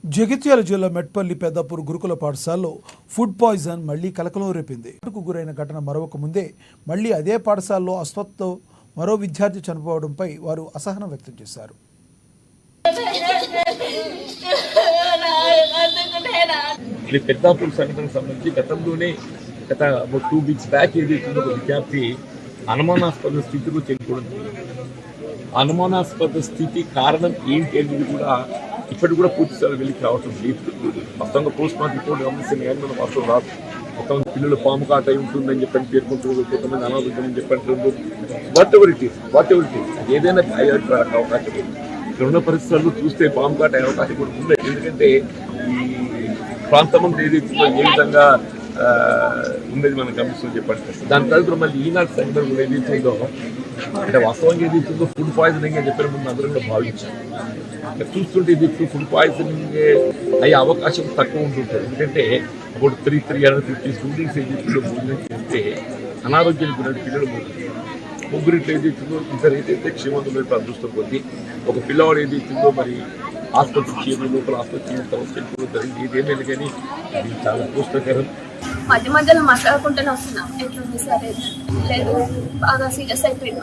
జగిత్యాల జిల్లా మెట్పల్లి పెద్దాపూర్ గురుకుల పాఠశాలలో ఫుడ్ పాయిజన్ మళ్లీ కలకలం రేపింది. గురైన ఘటన మరొక ముందే మళ్లీ అదే పాఠశాలలో అస్వస్థతో మరో విద్యార్థి చనిపోవడంపై వారు అసహనం వ్యక్తం చేశారు. పెద్దాపూర్ సంఘటనకు సంబంధించి గతంలోనే గత 2 వీక్స్ బ్యాక్ ఏదైతే ఒక విద్యార్థి అనుమానాస్పద స్థితిలో చనిపోవడం, అనుమానాస్పద స్థితి కారణం ఏంటి అనేది కూడా ఇప్పటికి కూడా పూర్తి స్థాయిలో వెలికి రావటం లేదు. మొత్తంగా పోస్ట్ మార్టం రిపోర్ట్ గమనిస్తుంది కానీ మనం వాస్తవం రాదు. మొత్తం పిల్లలు పాము కాట ఉంటుందని చెప్పని పేర్కొంటున్నారు, కొంతమంది అనారోగ్యం అని చెప్పంటున్నారు. వాట్ ఎవర్ ఇట్ ఈస్ ఏదైనా అయ్యేట అవకాశం ఉంది. ఇక్కడ ఉన్న పరిస్థితుల్లో చూస్తే పాము కాట అయ్యే అవకాశం కూడా ఉంది. ఎందుకంటే ఈ ప్రాంతం ఏదైతే ఏ విధంగా ఉండేది మనం గమనిస్తుంది చెప్పండి. దాని తదుపరి మళ్ళీ ఈనాటి సంఘటన కూడా ఏదైతే ఉందో అంటే వాస్తవంగా ఏదైతుందో ఫుడ్ పాయిజనింగ్ అని చెప్పిన ముందు అందరూ కూడా భావించారు. చూస్తుంటే ఇది ఫుడ్ పాయిజనింగ్ అయ్యే అవకాశం తక్కువ ఉంటుంటుంది. ఎందుకంటే అప్పుడు 350 స్టూడెంట్స్ ఏదైతుందో భోజనం చేస్తే అనారోగ్యానికి గురైన పిల్లలు ముగ్గురిట్లో ఏదైతుందో ఇద్దరు ఏదైతే క్షేమంలో అదృష్టం కొద్ది ఒక పిల్లవాడు ఏదైతుందో మరి ఆసుపత్రి చేయడం లోపల ఆసుపత్రి చనిపోవడం జరిగింది. ఇదేమైనా కానీ ఇది చాలా కష్టకరం. మధ్య మధ్యలో మాట్లాడుకుంటూనే వస్తున్నా, ఎట్లుంది సరే లేదు బాగా సీరియస్ అయిపోయింది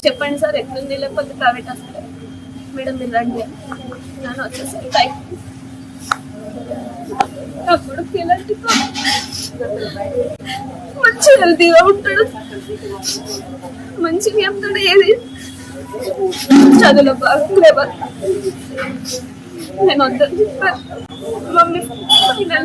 చెప్పండి సార్ ఎట్లుంది, లేకపోతే ప్రైవేట్ హాస్పిటల్ మేడం మీరు రండి నన్ను వచ్చేసరికి అప్పుడు పిల్లలకి మంచి హెల్తీగా ఉంటాడు, మంచిగా చెప్తాడు, ఏది చదువులో బాగా క్లేవర్. నేను వద్దని చెప్పాను మమ్మీ